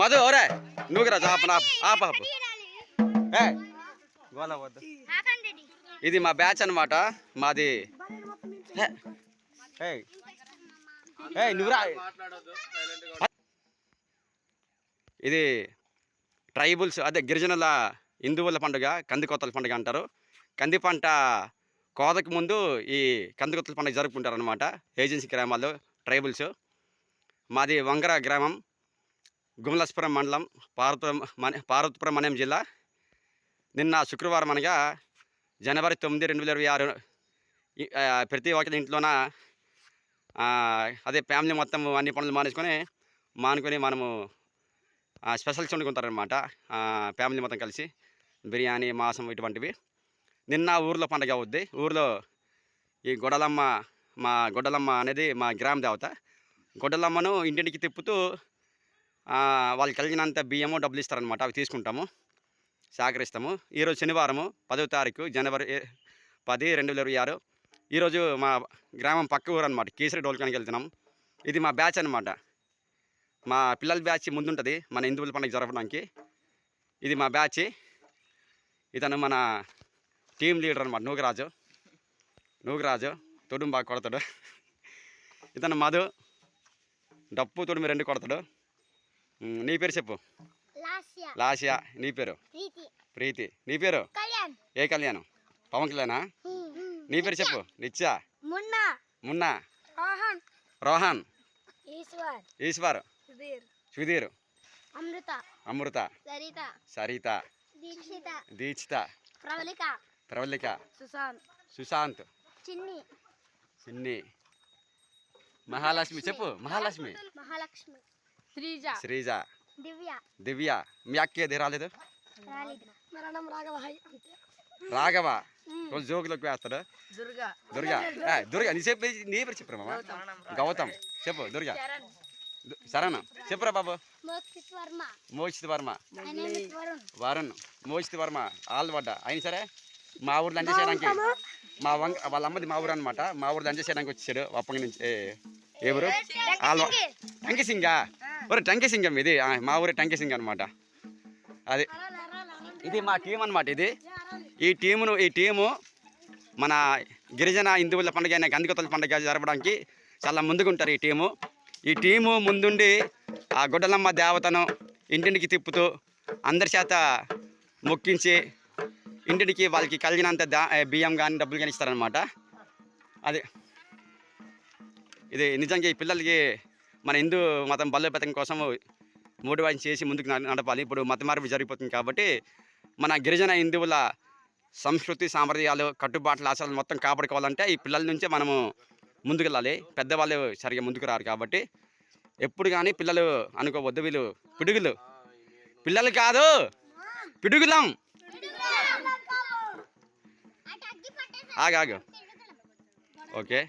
మధు ఓరే నువ్వు రా ఆప గోల వద్దు. ఇది మా బ్యాచ్ అనమాట. మాది నువ్వురా. ఇది ట్రైబుల్స్ అదే గిరిజనుల హిందువుల పండుగ కందికోతల పండుగ అంటారు. కంది పంట కోతకు ముందు ఈ కందికోతల పండుగ జరుపుకుంటారు అనమాట ఏజెన్సీ గ్రామాల్లో ట్రైబుల్స్. మాది వంగర గ్రామం, గుమలస్పురం మండలం, పార్వతీపురం మన్యం జిల్లా. నిన్న శుక్రవారం అనగా జనవరి 9, 2026 ప్రతి ఒక్కరి ఇంట్లోన అదే ఫ్యామిలీ మొత్తం అన్ని పనులు మానుకొని మనము స్పెషల్స్ వండుకుంటారనమాట. ఫ్యామిలీ మొత్తం కలిసి బిర్యానీ, మాంసం ఇటువంటివి. నిన్న ఊర్లో పండుగ అవుద్ది. ఊర్లో ఈ గొడ్డలమ్మ అనేది మా గ్రామ దేవత. గొడ్డలమ్మను ఇంటింటికి తిప్పుతూ వాళ్ళకి కలిగినంత బియ్యము, డబ్బులు ఇస్తారనమాట. అవి తీసుకుంటాము, సహకరిస్తాము. ఈరోజు శనివారము 10వ తారీఖు జనవరి 10, 2026. ఈరోజు మా గ్రామం పక్క ఊరు అనమాట. కేసరి డోల్కానికి వెళ్తున్నాం. ఇది మా బ్యాచ్ అనమాట. మా పిల్లల బ్యాచ్ ముందుంటుంది మన హిందువుల పండుగ జరపడానికి. ఇది మా బ్యాచ్. ఇతను మన టీం లీడర్ అనమాట, నూగరాజు. తొడుము బాగా కొడతాడు. ఇతను మధు, డప్పు తొడుము 2 కొడతాడు. నీ పేరు చెప్పు. లాస్యా. నీ పేరు ప్రీతి. నీ పేరు ఏ కళ్యాణం? పవన్ కళ్యాణా? నీ పేరు చెప్పు. నిత్యా, మున్నా, రోహన్, ఈశ్వర్, సుధీర్, అమృత, సరిత, దీక్షిత, ప్రవళిక, సుశాంత్, చిన్ని, మహాలక్ష్మి. చెప్పు. మహాలక్ష్మి, శ్రీజ, దివ్య. మీ అక్కేది రాలేదు? రాఘవ. రోజు జోకులకు వేస్తాడు. దుర్గా. నీ పేరు చెప్పు మామ. గౌతమ్. చెప్పు. దుర్గా. శరణ. చెప్పురా బాబు. మోక్షిత్ వర్మ, వరుణ్, మోక్షిత్ వర్మ. ఆల్వడ్డ. అయిన సరే మా ఊరు లంచ్ చేయడానికి వాళ్ళ అమ్మది మా ఊరు అనమాట. మా ఊరు లంచ్ చేయడానికి వచ్చాడు అప్పటి నుంచి. ఎవరు? టంకిసింగా. టంకిసింగం. ఇది మా ఊరి టంకిసింగ్ అనమాట. అది ఇది మా టీం అనమాట. ఈ టీము మన గిరిజన హిందువుల పండుగ అయిన కందికోతల పండుగ జరపడానికి చాలా ముందుకుంటారు. ఈ టీము ముందుండి ఆ గొడ్డలమ్మ దేవతను ఇంటింటికి తిప్పుతూ అందరి చేత మొక్కించి ఇంటికి వాళ్ళకి కలిగినంత బియ్యం కానీ డబ్బులు కానీ ఇస్తారనమాట. ఇది నిజంగా ఈ పిల్లలకి మన హిందూ మతం బలోపేతం కోసం మోటివేషన్ చేసి ముందుకు నడపాలి. ఇప్పుడు మత మార్పు జరిగిపోతుంది కాబట్టి మన గిరిజన హిందువుల సంస్కృతి, సాంప్రదాయాలు, కట్టుబాట్ల, ఆచారాలు మొత్తం కాపాడుకోవాలంటే ఈ పిల్లల నుంచే మనము ముందుకు వెళ్ళాలి. పెద్దవాళ్ళు సరిగ్గా ముందుకు రారు కాబట్టి ఎప్పుడు కానీ పిల్లలు అనుకోవద్దు వీళ్ళు పిడుగులు. పిల్లలు కాదు, పిడుగులం. ఆగాగు. ఓకే.